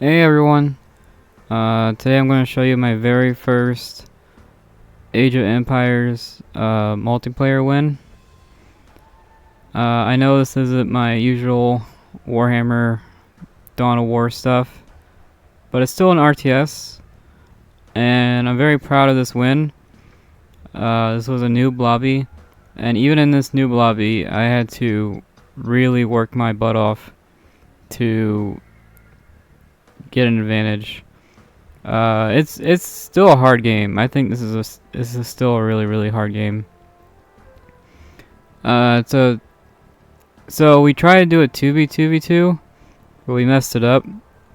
Hey everyone, today I'm going to show you my very first Age of Empires multiplayer win. I know this isn't my usual Warhammer Dawn of War stuff, but it's still an RTS, and I'm very proud of this win. This was a noob lobby, and even in this noob lobby, I had to really work my butt off to get an advantage. It's still a hard game. I think this is still a really hard game. So we tried to do a 2v2v2, but we messed it up,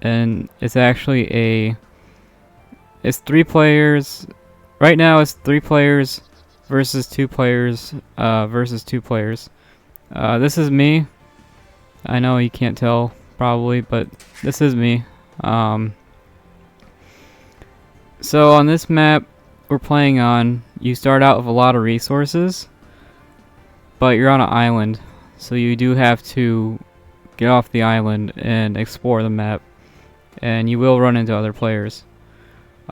and it's actually it's 3 players. Right now it's 3 players versus 2 players versus 2 players. This is me. I know you can't tell probably, but this is me. So on this map we're playing on, you start out with a lot of resources, but you're on an island, so you do have to get off the island and explore the map, and you will run into other players.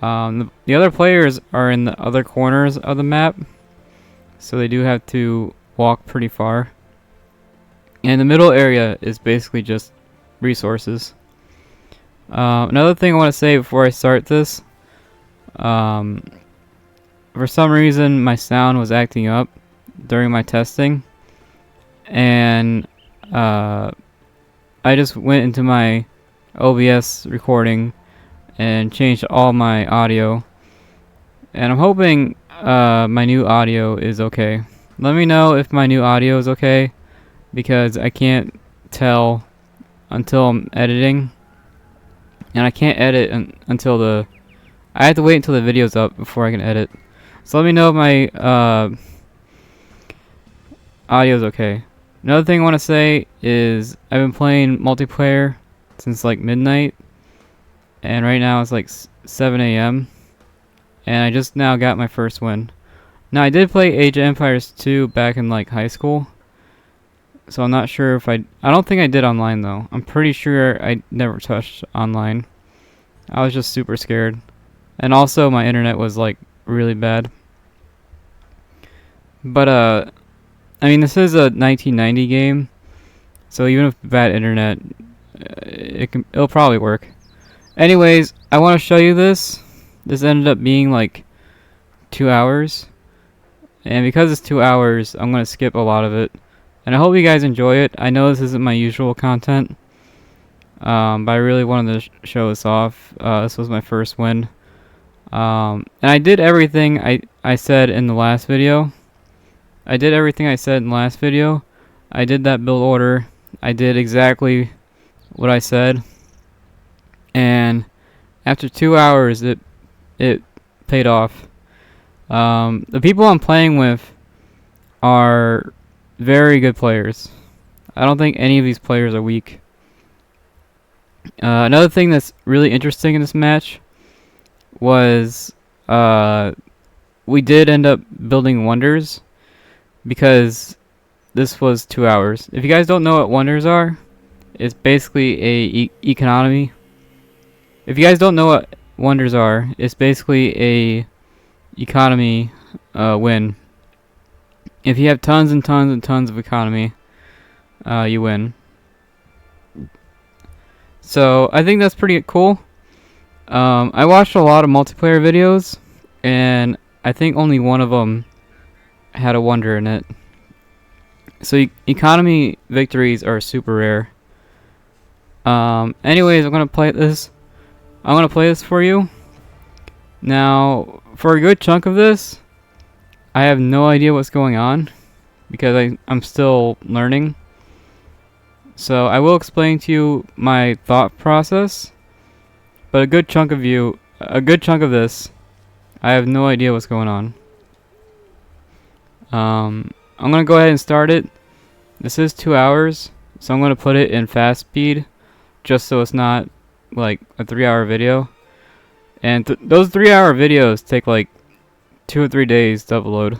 The other players are in the other corners of the map, so they do have to walk pretty far. And the middle area is basically just resources. Another thing I want to say before I start this, for some reason my sound was acting up during my testing, and I just went into my OBS recording and changed all my audio, and I'm hoping my new audio is okay. Let me know if my new audio is okay, because I can't tell until I'm editing, and I can't edit until I have to wait until the video's up before I can edit. So let me know if my audio's okay. Another thing I want to say is I've been playing multiplayer since like midnight, and right now it's like 7 a.m. and I just now got my first win. Now I did play Age of Empires 2 back in like high school, so I'm not sure if I don't think I did online though. I'm pretty sure I never touched online. I was just super scared. And also my internet was like really bad. But I mean, this is a 1990 game, so even with bad internet, it'll probably work. Anyways, I want to show you this. This ended up being like 2 hours, and because it's 2 hours, I'm gonna skip a lot of it. And I hope you guys enjoy it. I know this isn't my usual content, but I really wanted to show this off. This was my first win. And I did everything I said in the last video. I did that build order. I did exactly what I said. And after 2 hours, it paid off. The people I'm playing with are very good players. I don't think any of these players are weak. Another thing that's really interesting in this match was we did end up building wonders, because this was 2 hours. If you guys don't know what wonders are, it's basically a economy. If you guys don't know what wonders are, it's basically a economy win. If you have tons and tons and tons of economy, you win. So I think that's pretty cool. I watched a lot of multiplayer videos, and I think only one of them had a wonder in it. So economy victories are super rare. Anyways, I'm gonna play this for you. Now, for a good chunk of this, I have no idea what's going on, because I'm still learning. So I will explain to you my thought process, but a good chunk of this, I have no idea what's going on. I'm gonna go ahead and start it. This is 2 hours, so I'm gonna put it in fast speed, just so it's not like a 3-hour video. And those 3-hour videos take like 2 or 3 days to upload,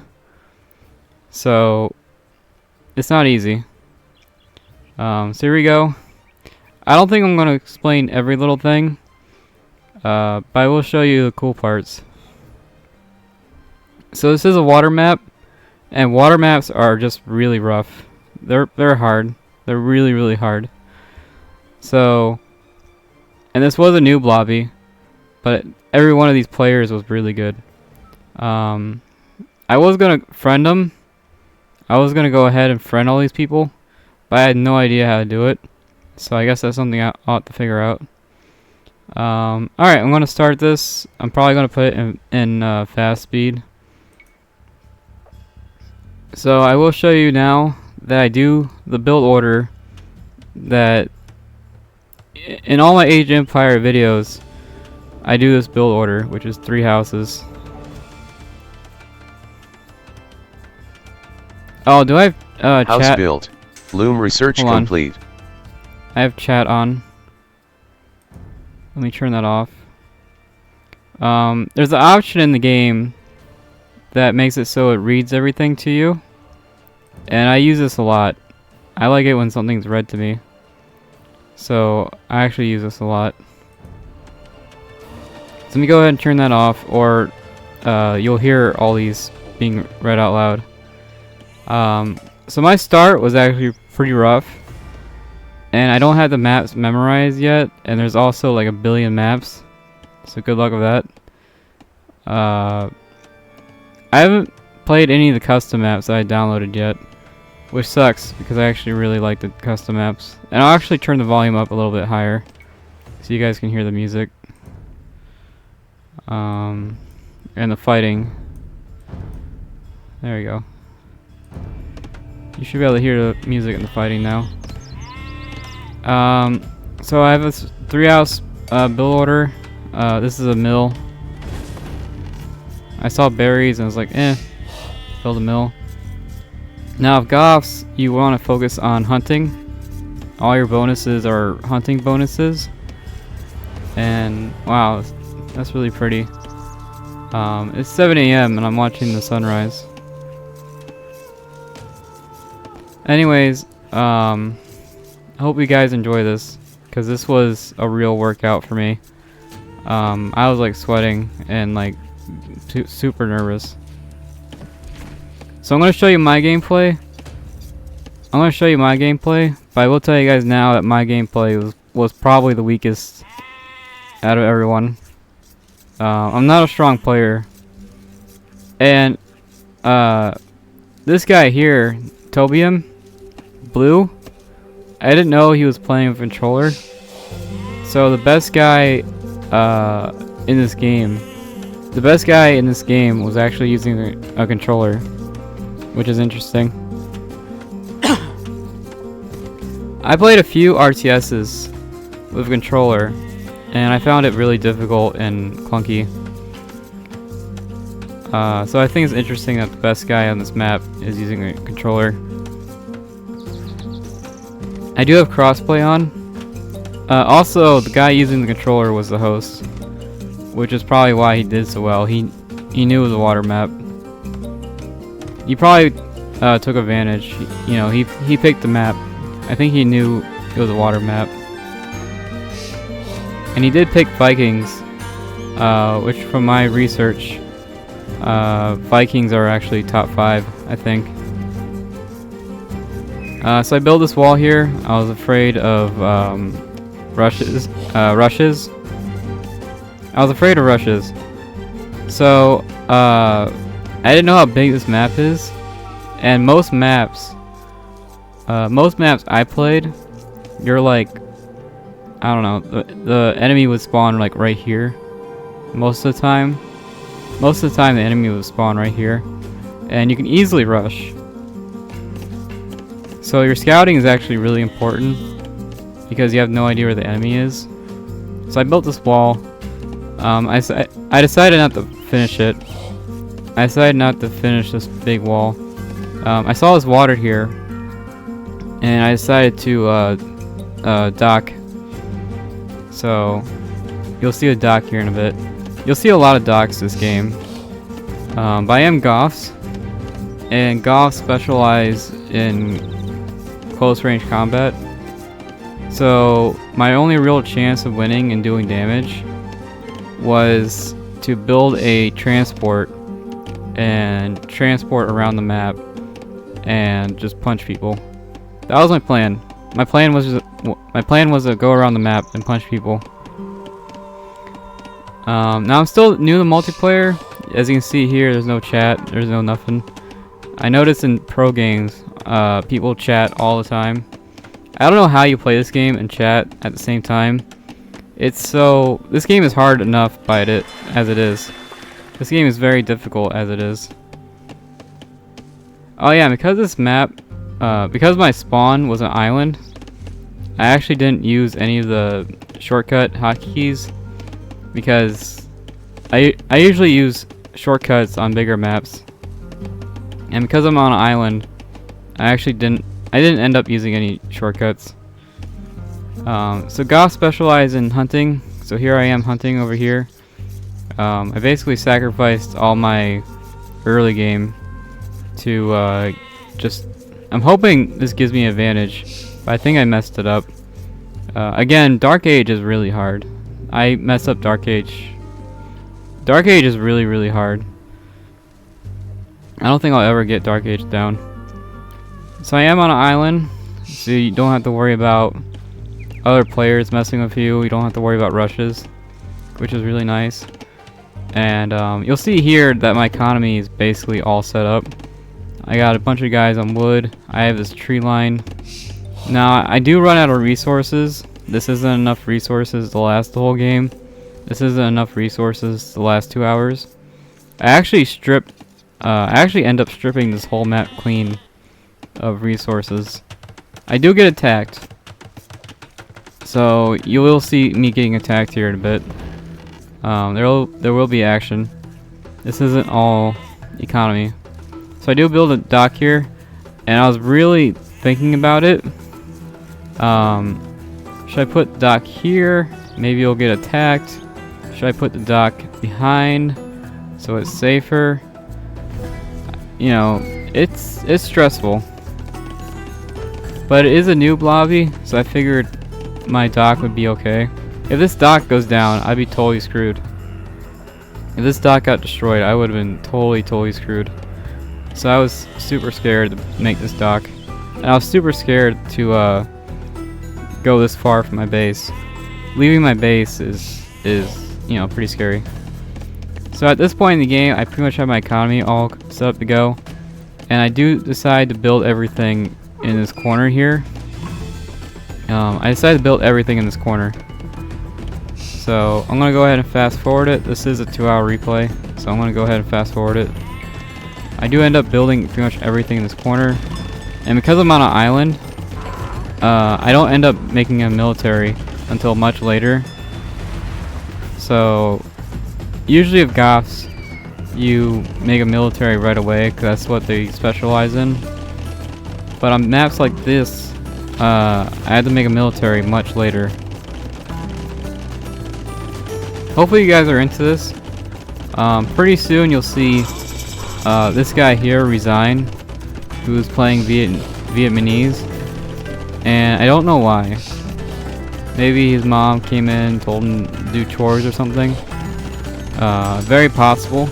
so it's not easy. So here we go. I don't think I'm gonna explain every little thing, But I will show you the cool parts. So this is a water map, and water maps are just really rough. They're hard. They're really hard. So, and this was a noob lobby, but every one of these players was really good. I was gonna friend them. I was gonna go ahead and friend all these people, but I had no idea how to do it. So I guess that's something I ought to figure out. Alright, I'm gonna start this. I'm probably gonna put it in fast speed. So I will show you now that I do the build order that in all my Age of Empire videos I do this build order, which is 3 houses. Oh, do I have House chat? built. Loom research Hold on. complete. I have chat on. Let me turn that off. There's an option in the game that makes it so it reads everything to you, and I use this a lot. I like it when something's read to me, so I actually use this a lot. So let me go ahead and turn that off, or you'll hear all these being read out loud. So my start was actually pretty rough, and I don't have the maps memorized yet, and there's also like a billion maps, so good luck with that. I haven't played any of the custom maps that I downloaded yet, which sucks because I actually really like the custom maps. And I'll actually turn the volume up a little bit higher so you guys can hear the music. And the fighting. There we go. You should be able to hear the music and the fighting now. So I have a 3-house build order. This is a mill. I saw berries and I was like, build a mill. Now if Goths, you want to focus on hunting. All your bonuses are hunting bonuses. And wow, that's really pretty. It's 7 AM and I'm watching the sunrise. Anyways, I hope you guys enjoy this, because this was a real workout for me. I was like sweating and like super nervous. So I'm going to show you my gameplay. But I will tell you guys now that my gameplay was probably the weakest out of everyone. I'm not a strong player. And this guy here, Tobium, Blue, I didn't know he was playing with a controller. So the best guy in this game was actually using a controller, which is interesting. I played a few RTSs with a controller, and I found it really difficult and clunky. So I think it's interesting that the best guy on this map is using a controller. I do have crossplay on. Also, the guy using the controller was the host, which is probably why he did so well. He knew it was a water map. He probably took advantage. You know, he picked the map. I think he knew it was a water map. And he did pick Vikings, which from my research, Vikings are actually top 5, I think. So I built this wall here. I was afraid of rushes. I was afraid of rushes. So I didn't know how big this map is, and most maps I played, you're like, I don't know, the enemy would spawn like right here. Most of the time the enemy would spawn right here, and you can easily rush. So your scouting is actually really important, because you have no idea where the enemy is. So I built this wall. I decided not to finish it. I decided not to finish this big wall. I saw this water here, and I decided to dock. So you'll see a dock here in a bit. You'll see a lot of docks this game. But I am Goths, and Goths specialize in close range combat. So my only real chance of winning and doing damage was to build a transport and transport around the map and just punch people. That was my plan. My plan was to go around the map and punch people. Now I'm still new to multiplayer. As you can see here, there's no chat. There's no nothing. I noticed in pro games, people chat all the time. I don't know how you play this game and chat at the same time. This game is hard enough as it is. This game is very difficult as it is. Oh yeah, because this map, because my spawn was an island, I actually didn't use any of the shortcut hotkeys because I usually use shortcuts on bigger maps, and because I'm on an island, I didn't end up using any shortcuts. So Goth specialize in hunting, so here I am hunting over here. I basically sacrificed all my early game to I'm hoping this gives me an advantage, but I think I messed it up. Again, Dark Age is really hard. I messed up Dark Age. Dark Age is really, really hard. I don't think I'll ever get Dark Age down. So I am on an island, so you don't have to worry about other players messing with you. You don't have to worry about rushes, which is really nice. And you'll see here that my economy is basically all set up. I got a bunch of guys on wood. I have this tree line. Now I do run out of resources. This isn't enough resources to last the whole game. This isn't enough resources to last 2 hours. I actually end up stripping this whole map clean of resources. I do get attacked, so you will see me getting attacked here in a bit. There will be action. This isn't all economy. So I do build a dock here, and I was really thinking about it. Should I put the dock here? Maybe you'll get attacked. Should I put the dock behind so it's safer? You know, it's stressful, but it is a noob lobby, so I figured my dock would be okay. If this dock goes down, I'd be totally screwed. If this dock got destroyed, I would have been totally screwed. So I was super scared to make this dock, and I was super scared to go this far from my base. Leaving my base is you know, pretty scary. So at this point in the game, I pretty much have my economy all set up to go, and I do decide to build everything in this corner here. I decided to build everything in this corner. So I'm gonna go ahead and fast forward it. This is a 2-hour replay, so I'm gonna go ahead and fast forward it. I do end up building pretty much everything in this corner, and because I'm on an island, I don't end up making a military until much later. So usually with Goths, you make a military right away because that's what they specialize in. But on maps like this, I had to make a military much later. Hopefully you guys are into this. Pretty soon you'll see this guy here resign, who was playing Vietnamese, and I don't know why. Maybe his mom came in and told him to do chores or something. Very possible.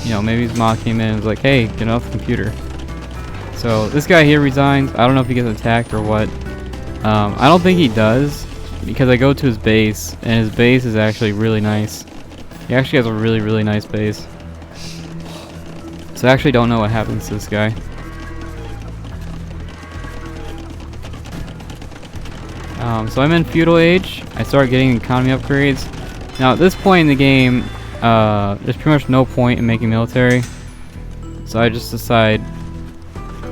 You know, maybe his mom came in and was like, hey, get off the computer. So this guy here resigns. I don't know if he gets attacked or what. I don't think he does, because I go to his base, and his base is actually really nice. He actually has a really nice base. So I actually don't know what happens to this guy. So I'm in feudal age. I start getting economy upgrades. Now at this point in the game, there's pretty much no point in making military. So I just decide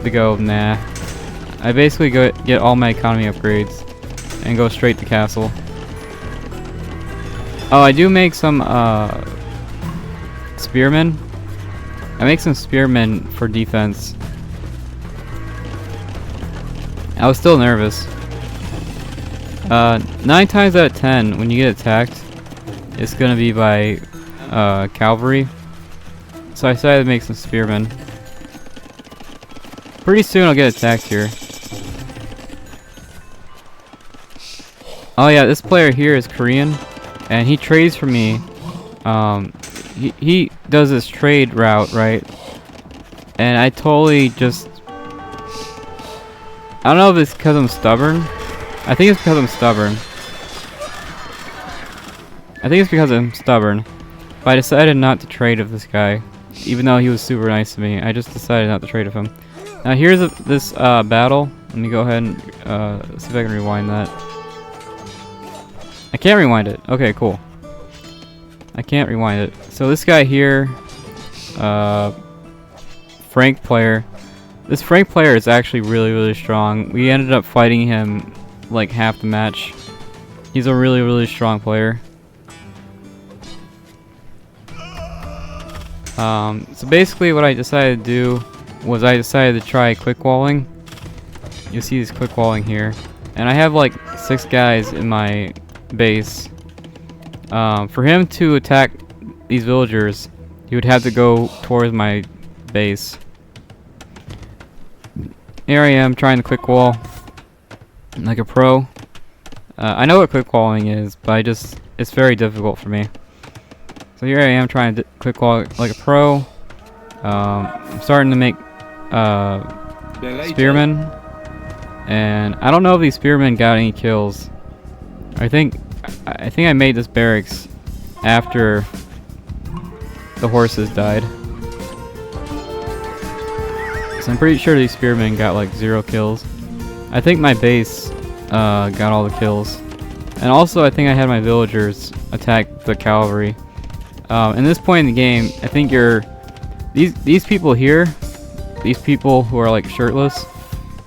to go, nah. I basically get all my economy upgrades and go straight to castle. Oh, I do make some spearmen. I make some spearmen for defense. I was still nervous. 9 times out of 10, when you get attacked, it's gonna be by cavalry. So I decided to make some spearmen. Pretty soon I'll get attacked here. Oh yeah, this player here is Korean, and he trades for me he does this trade route, right? And I totally just, I don't know if it's because I'm stubborn. I think it's because I'm stubborn. But I decided not to trade with this guy, even though he was super nice to me. I just decided not to trade with him. Now here's this battle. Let me go ahead and see if I can rewind that. I can't rewind it. Okay, cool. I can't rewind it. So this guy here, Frank player. This Frank player is actually really strong. We ended up fighting him like half the match. He's a really strong player. So basically what I decided to do was I decided to try quick walling. You see this quick walling here. And I have like 6 guys in my base. For him to attack these villagers, he would have to go towards my base. Here I am trying to quick wall like a pro. I know what quick walling is, but it's very difficult for me. So here I am trying to quick wall like a pro. I'm starting to make spearmen, and I don't know if these spearmen got any kills. I think I made this barracks after the horses died. So I'm pretty sure these spearmen got like 0 kills. I think my base got all the kills. And also I think I had my villagers attack the cavalry. In this point in the game, I think these people here, these people who are like shirtless,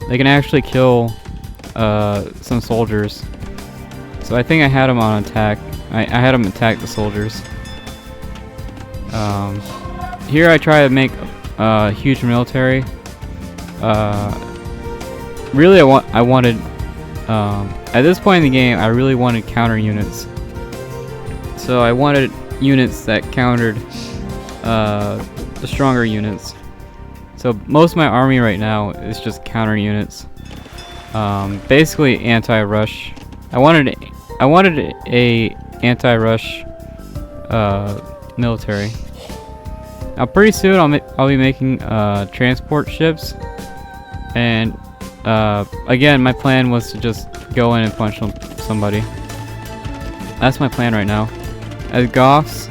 they can actually kill some soldiers. So I think I had them on attack. I had them attack the soldiers. Here I try to make a huge military. Really, I wanted at this point in the game, I really wanted counter units. So I wanted units that countered the stronger units. So most of my army right now is just counter units. Basically anti-rush. I wanted a anti-rush military. Now pretty soon I'll be making transport ships, and again my plan was to just go in and punch somebody. That's my plan right now. As Goths,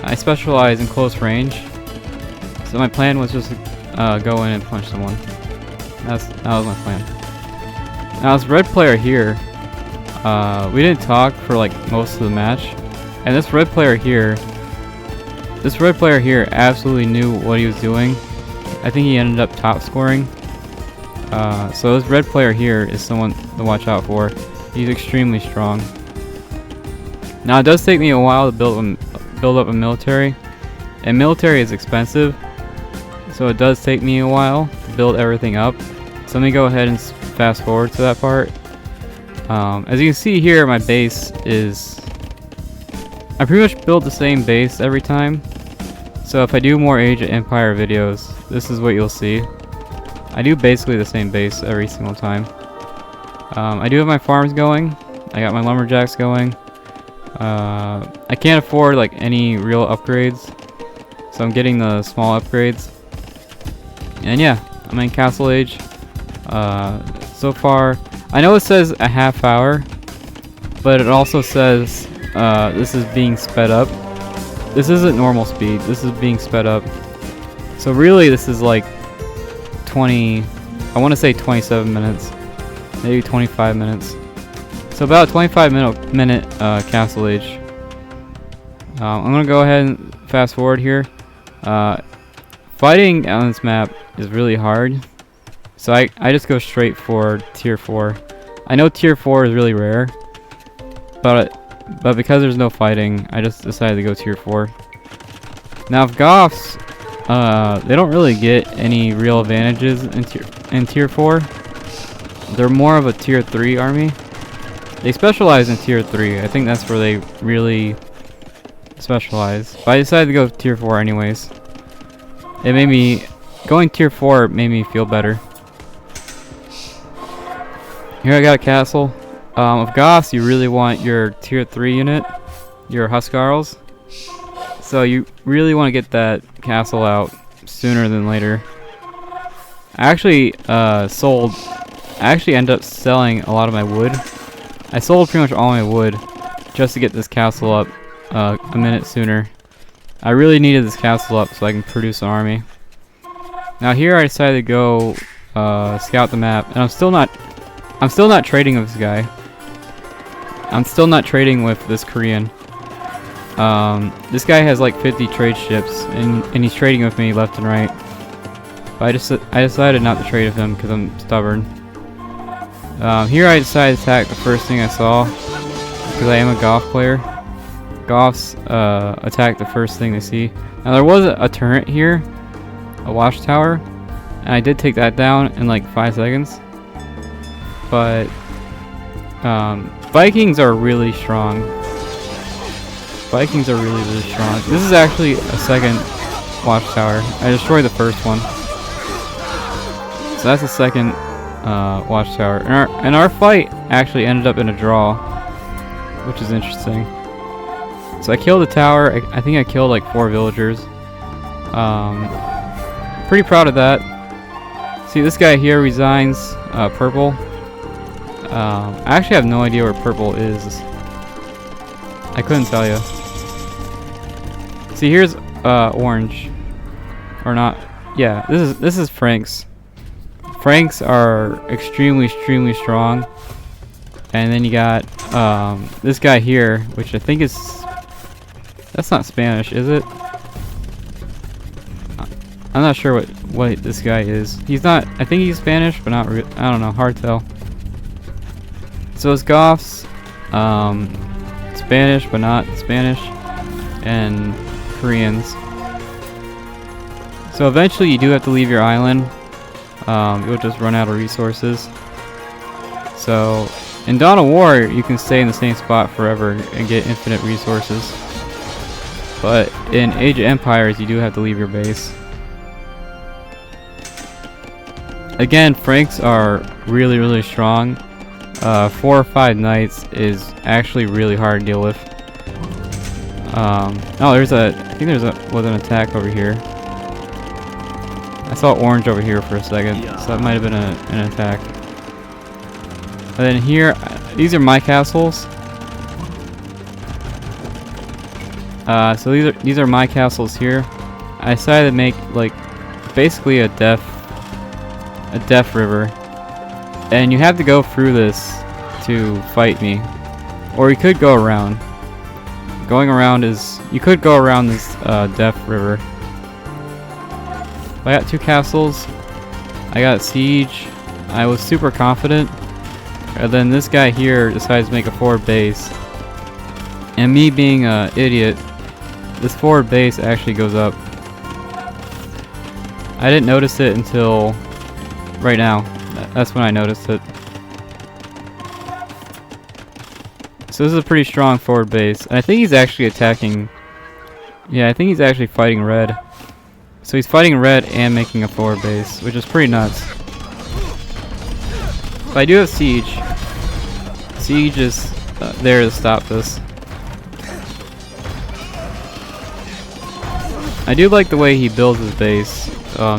I specialize in close range, so my plan was just to go in and punch someone. That was my plan. Now this red player here, we didn't talk for like most of the match, and this red player here absolutely knew what he was doing. I think he ended up top scoring. So this red player here is someone to watch out for. He's extremely strong. Now it does take me a while to build up a military, and military is expensive, so it does take me a while to build everything up. So let me go ahead and fast forward to that part. As you can see here, my base is, I pretty much build the same base every time. So if I do more Age of Empire videos, this is what you'll see. I do basically the same base every single time. I do have my farms going. I got my lumberjacks going. I can't afford like any real upgrades, so I'm getting the small upgrades. And yeah, I'm in Castle Age. So far, I know it says a half hour, but it also says this is being sped up. This isn't normal speed, this is being sped up. So really this is like 20, I want to say 27 minutes, maybe 25 minutes. So about 25 minute Castle Age. I'm gonna go ahead and fast forward here. Fighting on this map is really hard, so I just go straight for tier 4. I know tier 4 is really rare, but because there's no fighting, I just decided to go tier 4. Now if Goths, they don't really get any real advantages in tier 4. They're more of a tier 3 army. They specialize in tier 3. I think that's where they really specialize. But I decided to go tier 4 anyways. It made me, going tier 4 made me feel better. Here I got a castle. Of Goths, you really want your tier 3 unit, your Huskarls. So you really want to get that castle out sooner than later. I actually ended up selling a lot of my wood. I sold pretty much all my wood just to get this castle up a minute sooner. I really needed this castle up so I can produce an army. Now here I decided to go scout the map, and I'm still not trading with this guy. I'm still not trading with this Korean. This guy has like 50 trade ships, and he's trading with me left and right. But I decided not to trade with him because I'm stubborn. Here I decided to attack the first thing I saw because I am a Goth player. Goths attack the first thing they see. Now there was a turret here, a watchtower, and I did take that down in like 5 seconds. But Vikings are really strong. Vikings are really, really strong. This is actually a second watchtower. I destroyed the first one. So that's the second watchtower. And our fight actually ended up in a draw, which is interesting. So I killed the tower. I think I killed like 4 villagers. Pretty proud of that. See, this guy here resigns purple. I actually have no idea where purple is. I couldn't tell you. See, here's orange, or not? Yeah, this is Franks. Franks are extremely strong, and then you got this guy here, which I think is that's not Spanish, is it? I'm not sure what this guy is. He's not. I think he's Spanish, but not. I don't know. Hard to tell. So it's Goths, Spanish but not Spanish, and Koreans. So eventually you do have to leave your island. You'll just run out of resources. So in Dawn of War you can stay in the same spot forever and get infinite resources. But in Age of Empires you do have to leave your base. Again, Franks are really strong. 4 or 5 knights is actually really hard to deal with. Oh, I think was an attack over here. I saw orange over here for a second, so that might have been an attack. And then here, these are my castles. So these are my castles here. I decided to make like basically a death river. And you have to go through this to fight me. Or you could go around. You could go around this Death River. I got 2 castles. I got Siege. I was super confident. And then this guy here decides to make a forward base. And me being an idiot, this forward base actually goes up. I didn't notice it until right now. That's when I noticed it. So this is a pretty strong forward base. And I think he's actually attacking. Yeah, I think he's actually fighting red. So he's fighting red and making a forward base, which is pretty nuts. But I do have Siege. Siege is there to stop this. I do like the way he builds his base.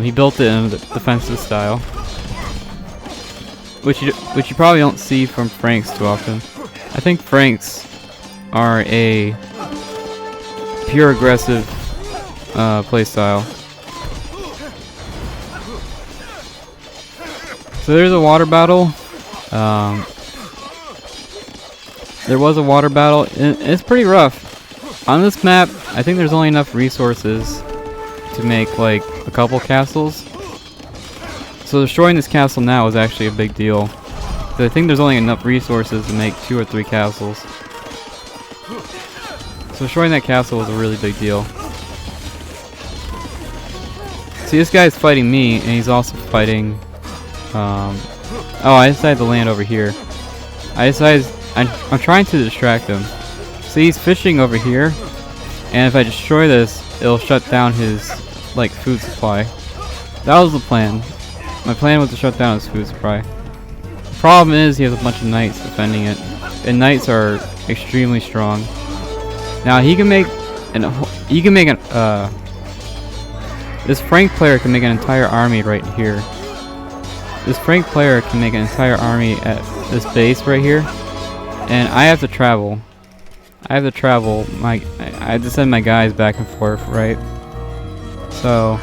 He built it in a defensive style. Which you probably don't see from Franks too often. I think Franks are a pure aggressive playstyle. So there's a water battle. There was a water battle. It's pretty rough. On this map, I think there's only enough resources to make like a couple castles. So destroying this castle now is actually a big deal. So I think there's only enough resources to make 2 or 3 castles. So destroying that castle was a really big deal. See, this guy's fighting me, and he's also fighting... oh, I decided to land over here. I'm trying to distract him. See, he's fishing over here, and if I destroy this, it'll shut down his, like, food supply. That was the plan. My plan was to shut down his food supply. The problem is he has a bunch of knights defending it, and knights are extremely strong. Now he can make and you can make an this Frank player can make an entire army right here. This Frank player can make an entire army at this base right here, and I have to travel. I have to send my guys back and forth, right? So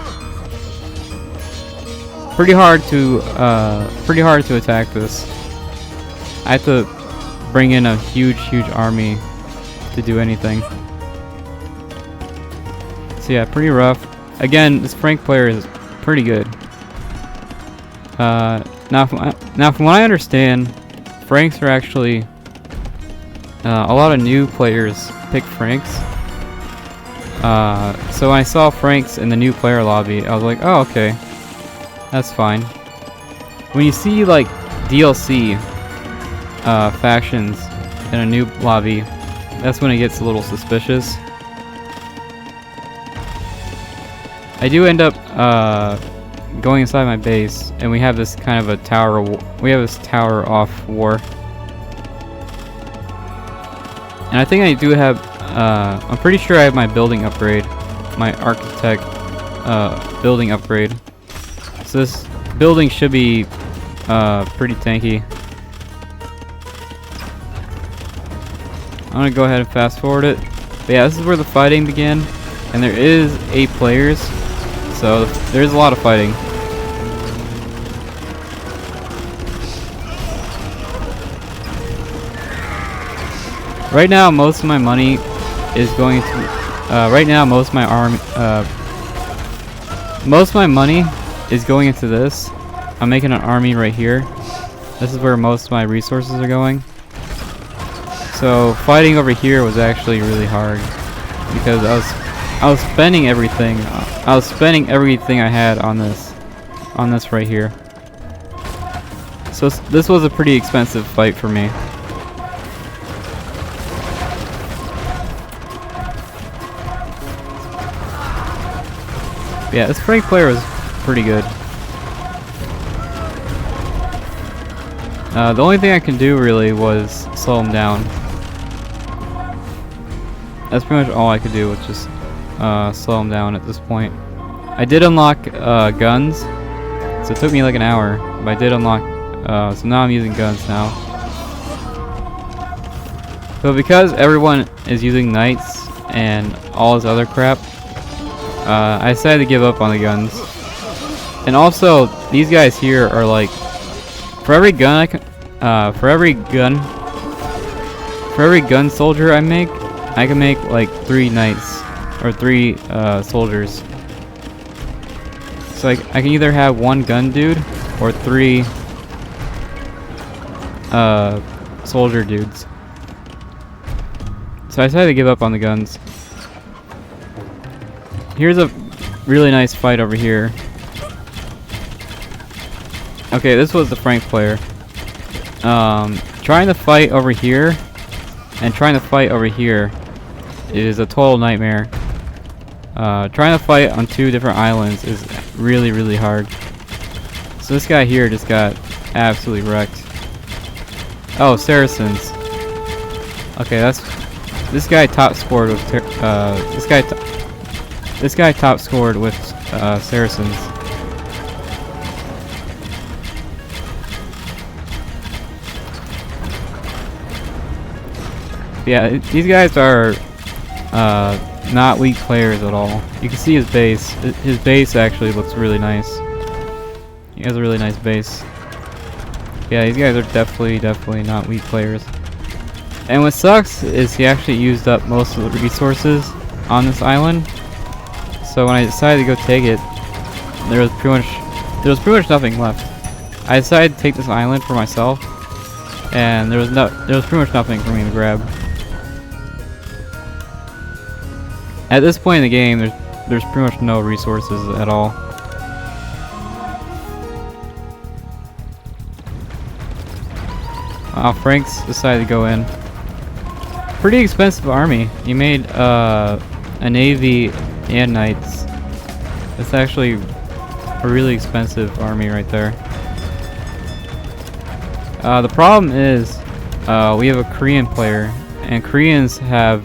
pretty hard to attack this. I have to bring in a huge army to do anything. So yeah, pretty rough. Again, this Frank player is pretty good. Now from what I understand, Franks are actually a lot of new players pick Franks. So when I saw Franks in the new player lobby, I was like, oh, okay, that's fine. When you see like DLC factions in a new lobby, that's when it gets a little suspicious. I do end up going inside my base, and we have this kind of a tower. We have this tower off war, and I think I do have. I'm pretty sure I have my building upgrade, my architect building upgrade. So this building should be pretty tanky. I'm gonna go ahead and fast forward it. But yeah, this is where the fighting began, and there is 8 players, so there's a lot of fighting. Right now, most of my money is going to. Right now, most of my money is going into this. I'm making an army right here. This is where most of my resources are going. So fighting over here was actually really hard because I was spending everything. I was spending everything I had on this right here. So this was a pretty expensive fight for me. Yeah, this Frank player was pretty good. The only thing I can do really was slow him down. That's pretty much all I could do, was just slow him down at this point. I did unlock guns, so it took me like an hour, but I did unlock, so now I'm using guns now. So because everyone is using knights and all this other crap, I decided to give up on the guns. And also, these guys here are like, for every gun for every gun soldier I can make like 3 knights or 3 soldiers. So I can either have 1 gun dude or 3 soldier dudes. So I decided to give up on the guns. Here's a really nice fight over here. Okay, this was the Frank player. Trying to fight over here and trying to fight over here is a total nightmare. Trying to fight on 2 different islands is really hard. So this guy here just got absolutely wrecked. Oh, Saracens. Okay, this guy top scored with this guy top scored with Saracens. Yeah, these guys are not weak players at all. You can see his base. His base actually looks really nice. He has a really nice base. Yeah, these guys are definitely not weak players. And what sucks is he actually used up most of the resources on this island. So when I decided to go take it, there was pretty much nothing left. I decided to take this island for myself, and there was pretty much nothing for me to grab. At this point in the game, there's pretty much no resources at all. Franks decided to go in. Pretty expensive army. He made a navy and knights. It's actually a really expensive army right there. The problem is we have a Korean player, and Koreans have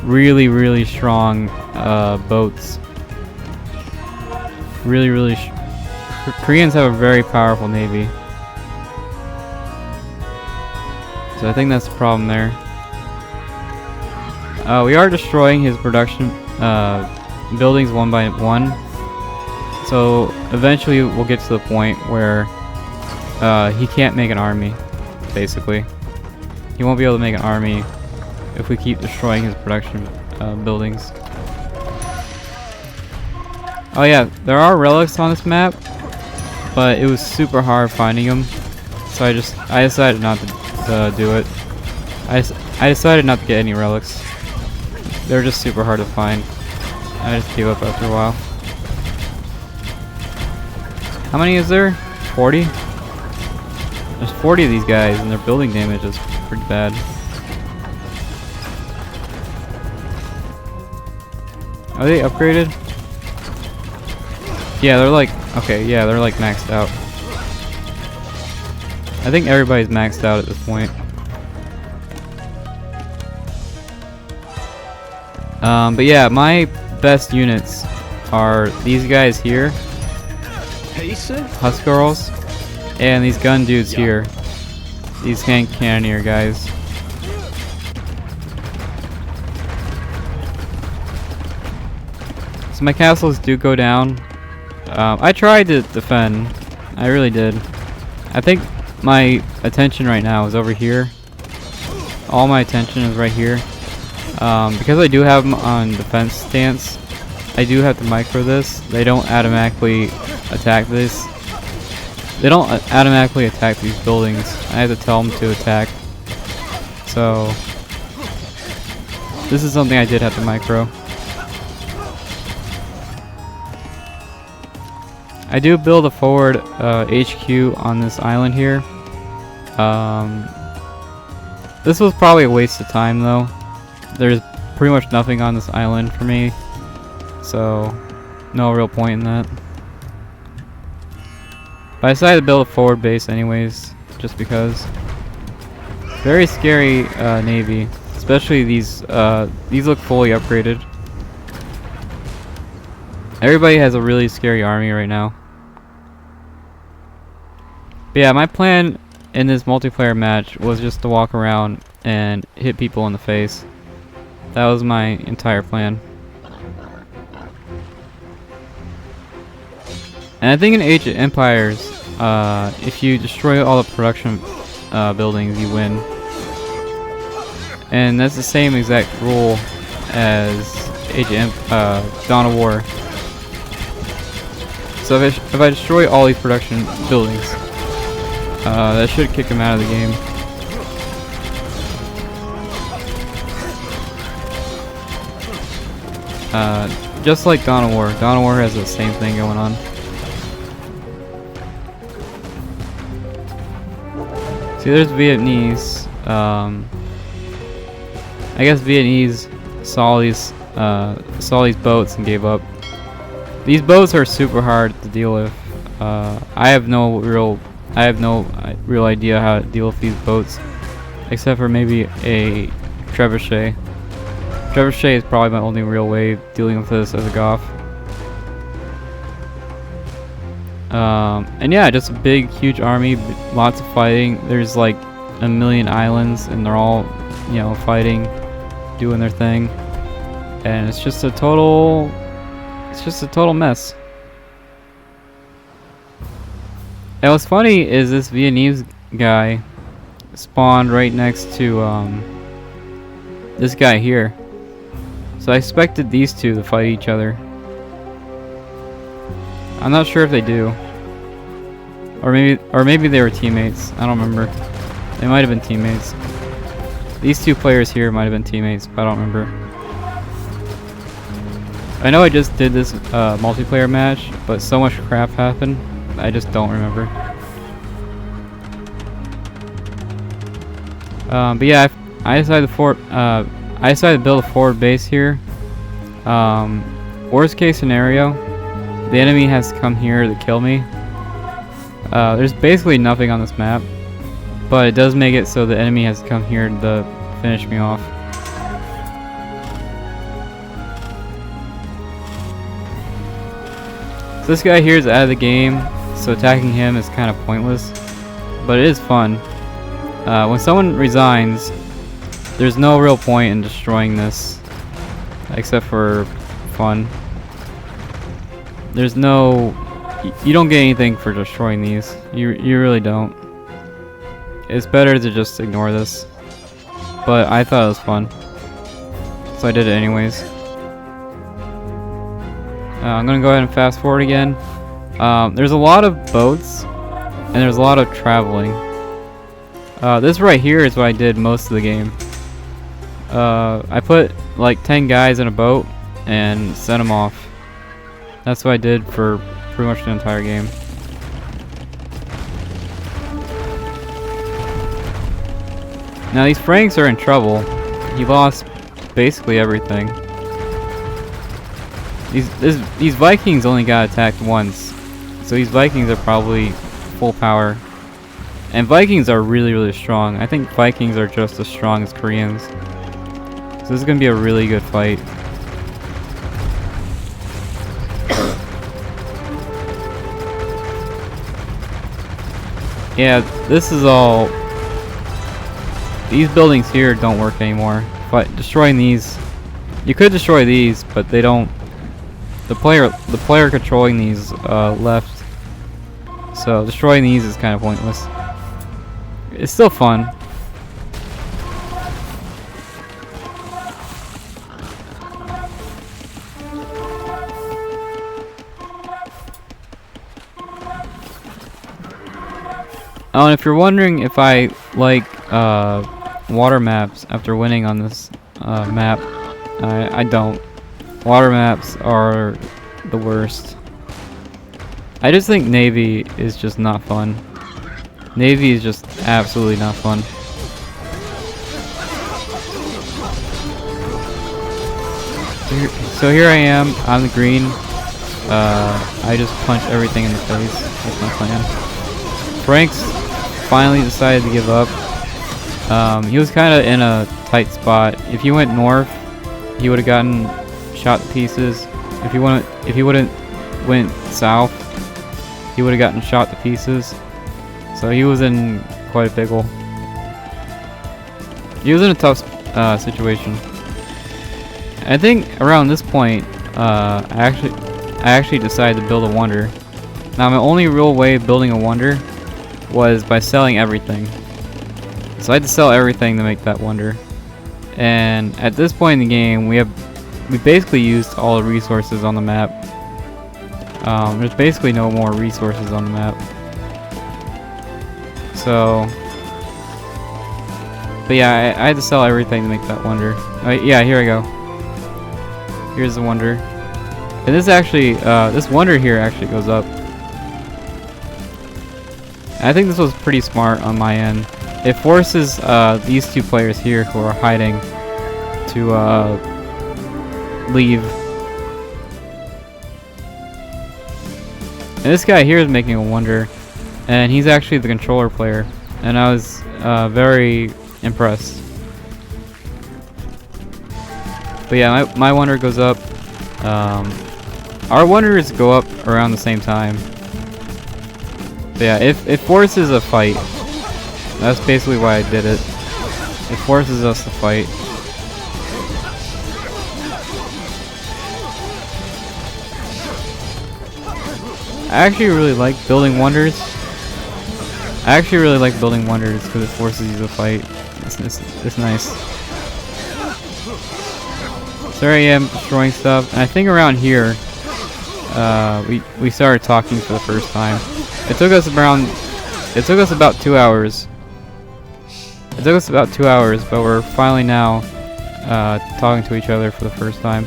really, really strong boats. Really, Koreans have a very powerful navy. So I think that's the problem there. We are destroying his production buildings one by one. So eventually we'll get to the point where he can't make an army, basically. He won't be able to make an army if we keep destroying his production buildings. Oh yeah, there are relics on this map, but it was super hard finding them. So I decided not to do it. I decided not to get any relics. They're just super hard to find. I just gave up after a while. How many is there? 40? There's 40 of these guys, and their building damage is pretty bad. Are they upgraded? Yeah, they're like, okay, yeah, they're like maxed out. I think everybody's maxed out at this point. But yeah, my best units are these guys here, Huskarls, and these gun dudes here, these hand cannoneer guys. So my castles do go down. I tried to defend, I really did. I think my attention right now is over here. All my attention is right here. Because I do have them on defense stance, I do have to micro this. They don't automatically attack this. They don't automatically attack these buildings. I have to tell them to attack. So this is something I did have to micro. I do build a forward HQ on this island here. This was probably a waste of time though. There's pretty much nothing on this island for me, so no real point in that. But I decided to build a forward base anyways, just because. Very scary navy, especially these look fully upgraded. Everybody has a really scary army right now. But yeah, my plan in this multiplayer match was just to walk around and hit people in the face. That was my entire plan. And I think in Age of Empires, if you destroy all the production buildings, you win. And that's the same exact rule as Dawn of War. So if I destroy all these production buildings, that should kick him out of the game. Just like Dawn of War. Dawn of War has the same thing going on. See, there's Vietnamese. I guess Vietnamese saw these boats and gave up. These boats are super hard to deal with. I have no real idea how to deal with these boats, except for maybe a trebuchet. Trebuchet is probably my only real way of dealing with this as a Goth. And yeah, just a big, huge army, lots of fighting. There's like a million islands, and they're all, you know, fighting, doing their thing, and it's just a total mess. And what's funny is this Vietnamese guy spawned right next to this guy here. So I expected these two to fight each other. I'm not sure if they do. Or maybe they were teammates. I don't remember. They might have been teammates. These two players here might have been teammates, but I don't remember. I know I just did this multiplayer match, but so much crap happened, I just don't remember. But yeah, I decided to build a forward base here. Worst case scenario, the enemy has to come here to kill me. There's basically nothing on this map, but it does make it so the enemy has to come here to finish me off. So this guy here is out of the game, so attacking him is kind of pointless, but it is fun. When someone resigns, there's no real point in destroying this, except for fun. There's no... You don't get anything for destroying these. You really don't. It's better to just ignore this. But I thought it was fun, so I did it anyways. I'm gonna go ahead and fast forward again. There's a lot of boats, and there's a lot of traveling. This right here is what I did most of the game. I put like 10 guys in a boat and sent them off. That's what I did for pretty much the entire game. Now these Franks are in trouble. He lost basically everything. These Vikings only got attacked once, so these Vikings are probably full power. And Vikings are really strong. I think Vikings are just as strong as Koreans. So this is gonna be a really good fight. Yeah, this is all... These buildings here don't work anymore. But destroying these... You could destroy these, but they don't... The player controlling these left. So destroying these is kind of pointless. It's still fun. Oh, and if you're wondering if I like water maps after winning on this map, I don't. Water maps are the worst. I just think Navy is just not fun. Navy is just absolutely not fun. So here I am, I'm the green. I just punch everything in the face. That's my plan. Franks finally decided to give up. He was kind of in a tight spot. If he went north, he would have gotten shot to pieces. If he wouldn't went south, he would have gotten shot to pieces. So he was in quite a pickle. He was in a tough situation. I think around this point, I actually decided to build a wonder. Now my only real way of building a wonder was by selling everything. So I had to sell everything to make that wonder. And at this point in the game, we basically used all the resources on the map. There's basically no more resources on the map. So, but yeah, I had to sell everything to make that wonder. Yeah, here I go. Here's the wonder. And this actually, this wonder here actually goes up. I think this was pretty smart on my end. It forces these two players here who are hiding to leave. And this guy here is making a wonder, and he's actually the controller player, and I was very impressed. But yeah, my wonder goes up. Our wonders go up around the same time. But yeah, it forces a fight. That's basically why I did it. It forces us to fight. I actually really like building wonders. I actually really like building wonders because it forces you to fight. It's nice. So here I am destroying stuff, and I think around here we started talking for the first time. It took us about 2 hours. It took us about 2 hours, but we're finally now talking to each other for the first time.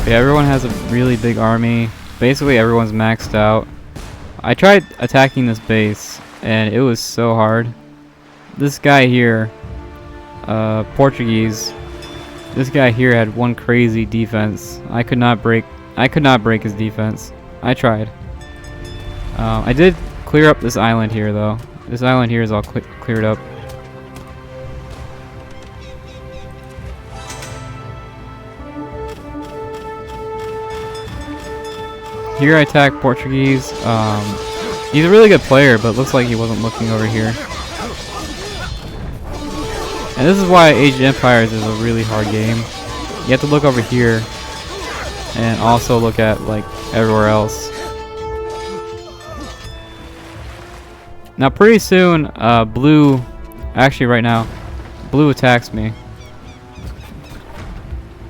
Yeah, everyone has a really big army. Basically everyone's maxed out. I tried attacking this base and it was so hard. This guy here, Portuguese, this guy here had one crazy defense. I could not break his defense. I tried. I did clear up this island here, though. This island here is all cleared up. Here I attack Portuguese. He's a really good player, but looks like he wasn't looking over here. And this is why Age of Empires is a really hard game. You have to look over here and also look at like everywhere else. Now pretty soon, blue, actually right now, blue attacks me.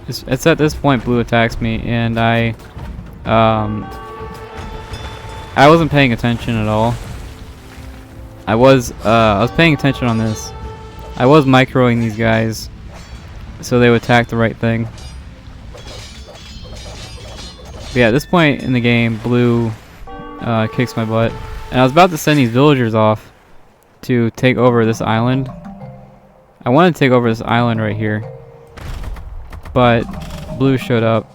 It's at this point blue attacks me, and I wasn't paying attention at all. I was paying attention on this. I was microing these guys so they would attack the right thing. But yeah, at this point in the game, blue kicks my butt. And I was about to send these villagers off to take over this island. I wanted to take over this island right here, but blue showed up.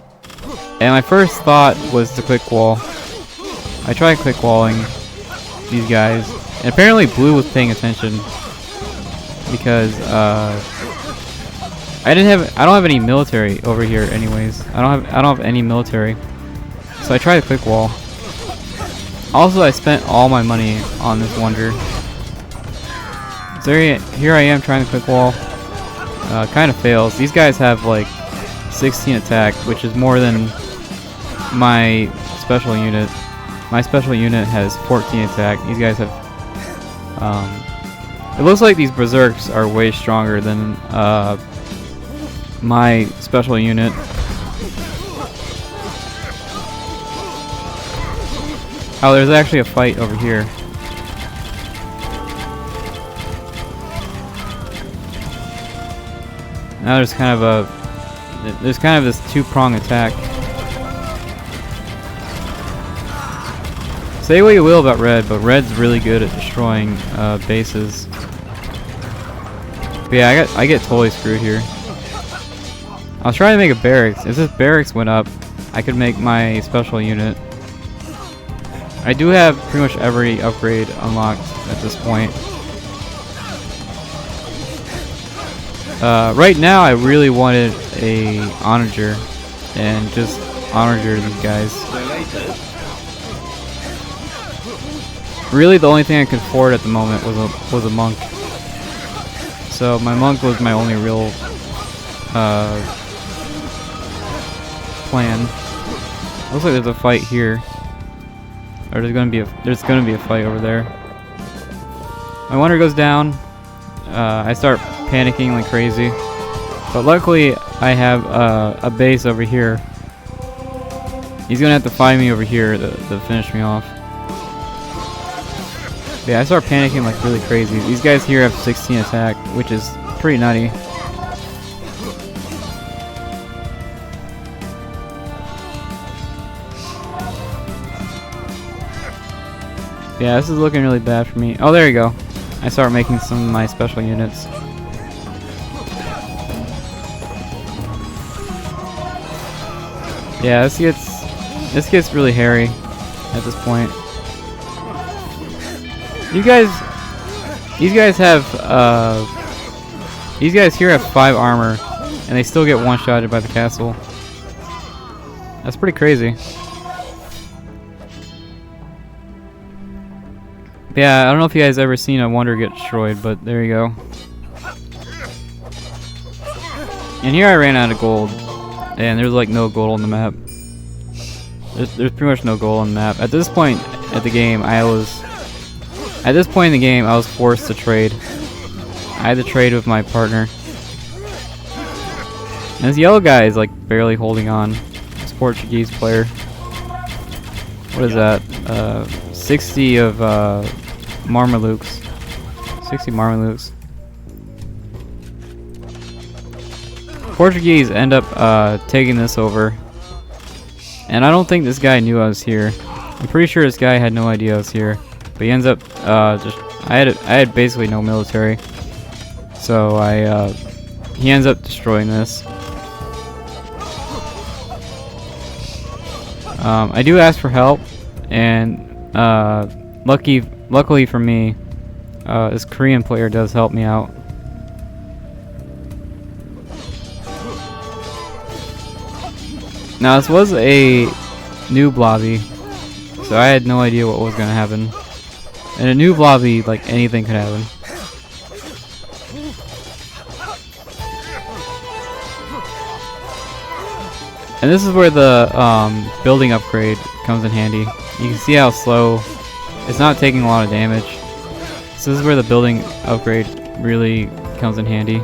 And my first thought was to quick wall. I tried quick walling these guys, and apparently blue was paying attention because I don't have any military over here anyways. I don't have any military. So I tried a quick wall. Also, I spent all my money on this wonder. So here I am trying to quick wall. Kind of fails. These guys have like 16 attack, which is more than my special unit. My special unit has 14 attack. These guys have... it looks like these berserks are way stronger than my special unit. Oh, there's actually a fight over here. Now there's kind of this two-prong attack. Say what you will about red, but red's really good at destroying bases. But yeah, I get totally screwed here. I was trying to make a barracks. If this barracks went up, I could make my special unit. I do have pretty much every upgrade unlocked at this point. Right now, I really wanted a onager and just onager these guys. Really, the only thing I could afford at the moment was a monk. So my monk was my only real plan. Looks like there's a fight here. Or there's gonna be a fight over there. My wonder goes down. I start panicking like crazy, but luckily I have a base over here. He's gonna have to find me over here to finish me off. But yeah, I start panicking like really crazy. These guys here have 16 attack, which is pretty nutty. Yeah, this is looking really bad for me. Oh, there you go. I start making some of my special units. Yeah, this gets really hairy at this point. These guys here have 5 armor, and they still get one-shotted by the castle. That's pretty crazy. Yeah, I don't know if you guys ever seen a wonder get destroyed, but there you go. And here I ran out of gold, and there's like no gold on the map. There's pretty much no gold on the map. At this point in the game, I was forced to trade. I had to trade with my partner. And this yellow guy is like barely holding on. This Portuguese player. What is that? 60 of Marmalukes. 60 Marmalukes. Portuguese end up taking this over. And I don't think this guy knew I was here. I'm pretty sure this guy had no idea I was here. But he ends up I had basically no military. So he ends up destroying this. I do ask for help, and lucky luckily for me, this Korean player does help me out. Now this was a noob lobby, so I had no idea what was gonna happen. In a noob lobby, like, anything could happen. And this is where the building upgrade comes in handy. You can see how slow, it's not taking a lot of damage. So this is where the building upgrade really comes in handy.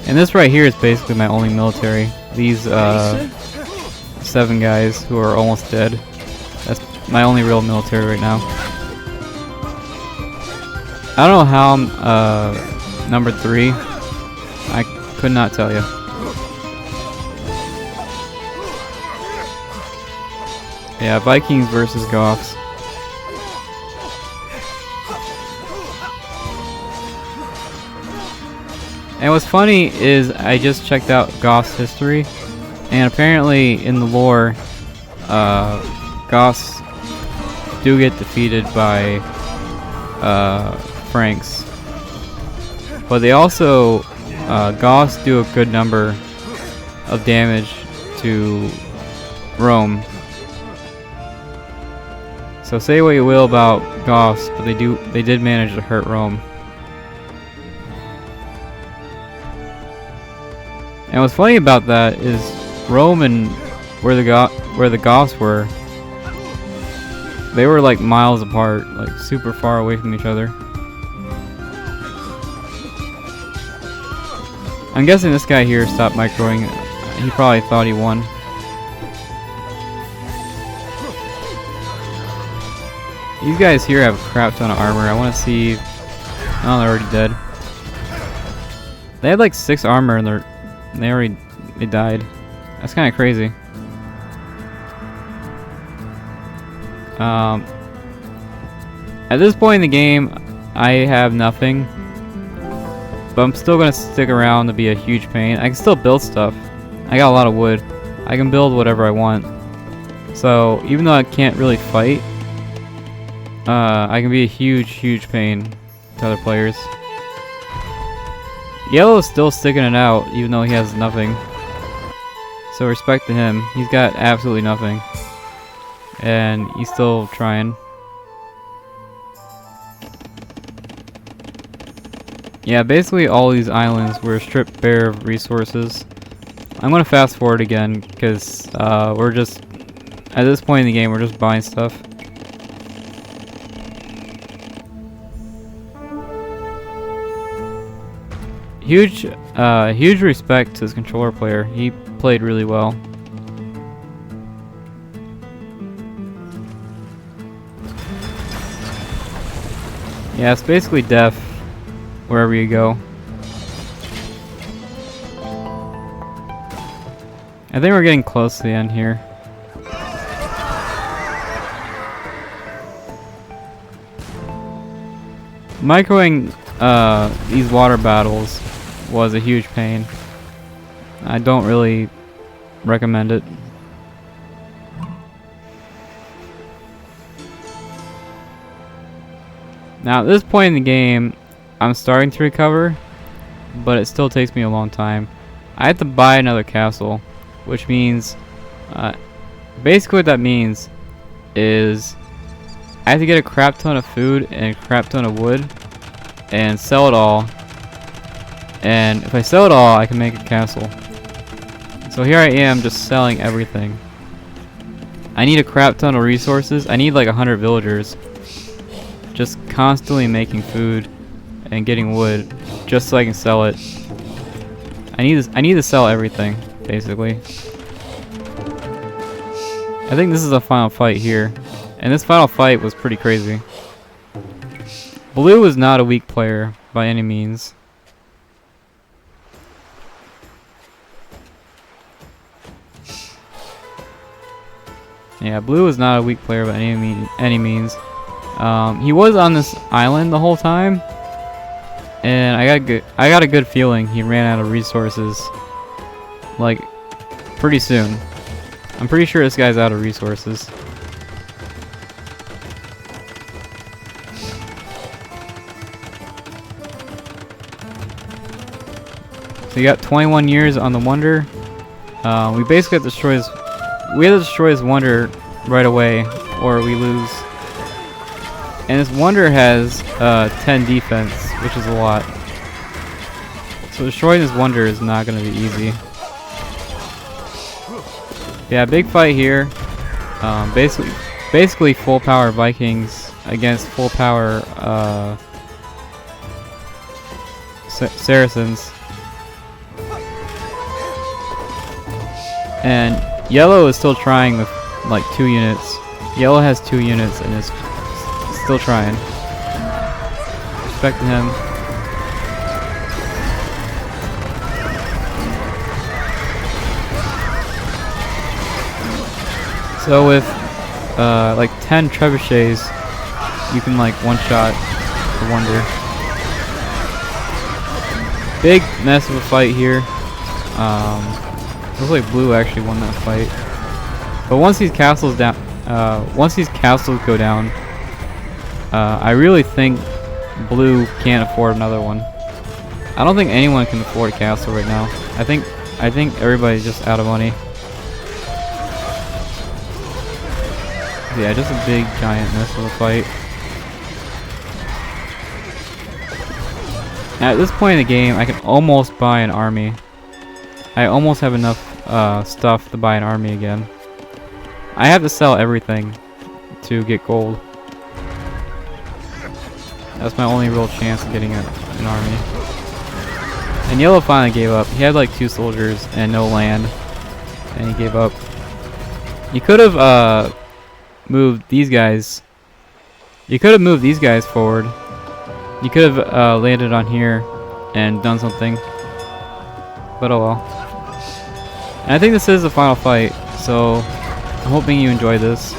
And this right here is basically my only military. These 7 guys who are almost dead. That's my only real military right now. I don't know how I'm number 3. I could not tell you. Yeah, Vikings versus Goths. And what's funny is I just checked out Goth's history, and apparently in the lore, Goths do get defeated by Franks. But they also, Goths do a good number of damage to Rome. So say what you will about Goths, but they did manage to hurt Rome. And what's funny about that is Rome and where the Goths were, they were like miles apart, like super far away from each other. I'm guessing this guy here stopped microing. He probably thought he won. These guys here have a crap ton of armor. I want to see. Oh, they're already dead. They had like 6 armor and they died. That's kind of crazy. At this point in the game, I have nothing, but I'm still gonna stick around to be a huge pain. I can still build stuff. I got a lot of wood. I can build whatever I want. So even though I can't really fight, I can be a huge pain to other players. Yellow's still sticking it out, even though he has nothing. So respect to him. He's got absolutely nothing. And he's still trying. Yeah, basically all these islands were stripped bare of resources. I'm gonna fast forward again, because we're just, at this point in the game, we're just buying stuff. Huge respect to this controller player. He played really well. Yeah, it's basically death wherever you go. I think we're getting close to the end here. Microing these water battles was a huge pain. I don't really recommend it. Now at this point in the game, I'm starting to recover, but it still takes me a long time. I have to buy another castle, which means, basically what that means is I have to get a crap ton of food and a crap ton of wood and sell it all. And if I sell it all, I can make a castle. So here I am just selling everything. I need a crap ton of resources. I need like 100 villagers. Just constantly making food and getting wood just so I can sell it. I need to sell everything, basically. I think this is a final fight here. And this final fight was pretty crazy. Blue is not a weak player by any means. Yeah, Blue is not a weak player by any means. He was on this island the whole time, and I got a good feeling he ran out of resources, like, pretty soon. I'm pretty sure this guy's out of resources. So you got 21 years on the Wonder. We basically have to destroy his. We have to destroy his Wonder right away, or we lose. And this Wonder has 10 defense, which is a lot. So destroying this Wonder is not going to be easy. Yeah, big fight here. Basically full power Vikings against full power Saracens. And yellow is still trying with like 2 units. Yellow has 2 units and is still trying. Respect to him. So with like 10 trebuchets, you can like one-shot the Wonder. Big mess of a fight here. Looks like blue actually won that fight. But once these castles down, once these castles go down, I really think blue can't afford another one. I don't think anyone can afford a castle right now. I think everybody's just out of money. Yeah, just a big giant mess of a fight. Now, at this point in the game, I can almost buy an army. I almost have enough stuff to buy an army again. I have to sell everything to get gold. That's my only real chance of getting an army. And yellow finally gave up. He had like 2 soldiers and no land, and he gave up. You could have moved these guys. You could have moved these guys forward. You could have landed on here and done something. But oh well. And I think this is the final fight, so I'm hoping you enjoy this.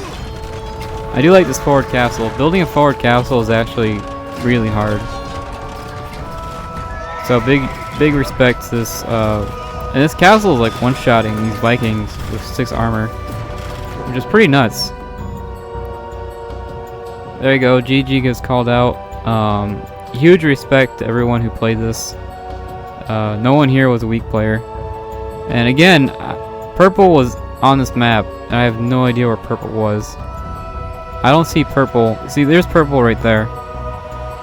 I do like this forward castle. Building a forward castle is actually really hard. So big respect to this. And this castle is like one-shotting these Vikings with 6 armor, which is pretty nuts. There you go. GG gets called out. Huge respect to everyone who played this. No one here was a weak player. And again, purple was on this map, and I have no idea where purple was. I don't see purple. See, there's purple right there.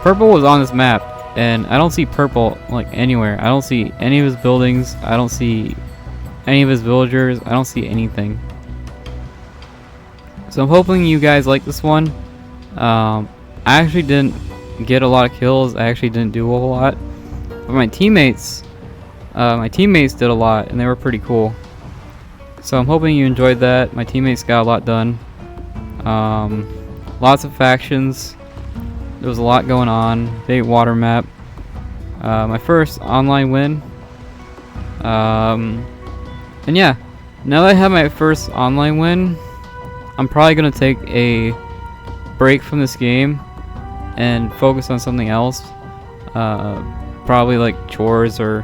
Purple was on this map, and I don't see purple like anywhere. I don't see any of his buildings. I don't see any of his villagers. I don't see anything. So I'm hoping you guys like this one. I actually didn't get a lot of kills. I actually didn't do a whole lot. But my teammates did a lot, and they were pretty cool. So I'm hoping you enjoyed that. My teammates got a lot done. Lots of factions. There was a lot going on. Big water map. My first online win. And yeah, now that I have my first online win, I'm probably gonna take a break from this game and focus on something else. Probably like chores or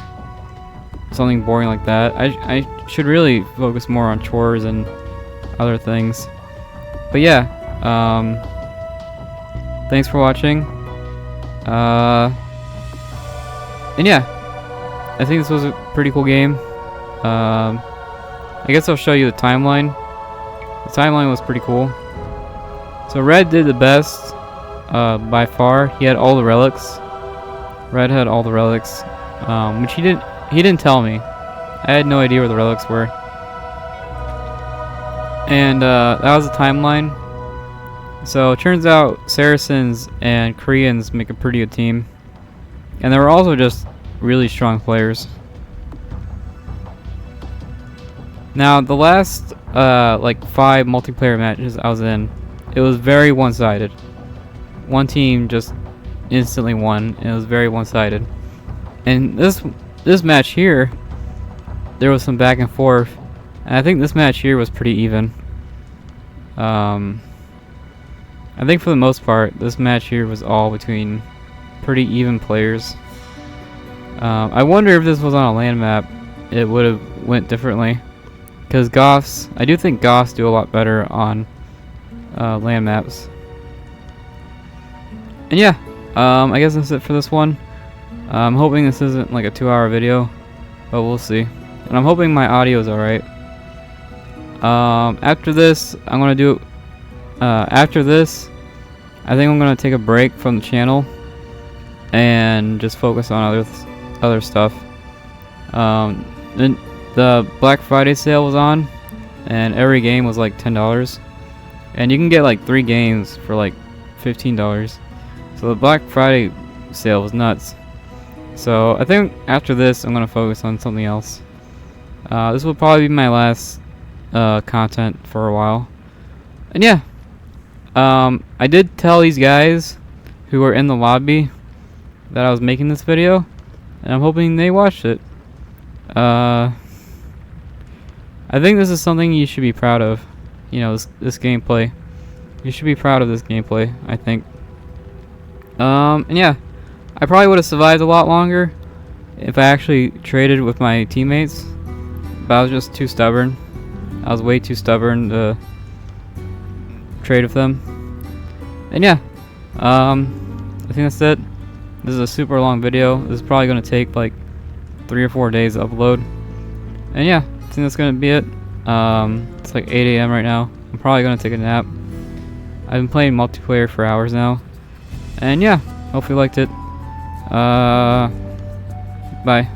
something boring like that. I should really focus more on chores and other things. But yeah, thanks for watching. And yeah, I think this was a pretty cool game. I guess I'll show you the timeline. The timeline was pretty cool. So red did the best by far. He had all the relics. Red had all the relics, which he didn't tell me. I had no idea where the relics were. And that was the timeline. So it turns out Saracens and Koreans make a pretty good team. And they were also just really strong players. Now the last like 5 multiplayer matches I was in, it was very one-sided. One team just instantly won, and it was very one-sided. And this match here, there was some back and forth, and I think this match here was pretty even. I think for the most part, this match here was all between pretty even players. I wonder if this was on a land map, it would have went differently. Because Goths, I do think Goths do a lot better on land maps. And yeah, I guess that's it for this one. I'm hoping this isn't like a 2-hour video. but we'll see. And I'm hoping my audio is alright. After this, I'm gonna do. After this, I think I'm gonna take a break from the channel and just focus on other stuff. Then the Black Friday sale was on, and every game was like $10, and you can get like 3 games for like $15. So the Black Friday sale was nuts. So I think after this, I'm gonna focus on something else. This will probably be my last content for a while. And yeah, I did tell these guys who were in the lobby that I was making this video, and I'm hoping they watched it. I think this is something you should be proud of. You know, this gameplay. You should be proud of this gameplay, I think. And yeah, I probably would have survived a lot longer if I actually traded with my teammates, but I was just too stubborn. I was way too stubborn to trade with them. And yeah, I think that's it. This is a super long video. This is probably going to take like 3 or 4 days to upload. And yeah, I think that's going to be it. It's like 8 AM right now. I'm probably going to take a nap. I've been playing multiplayer for hours now. And yeah, hope you liked it. Bye.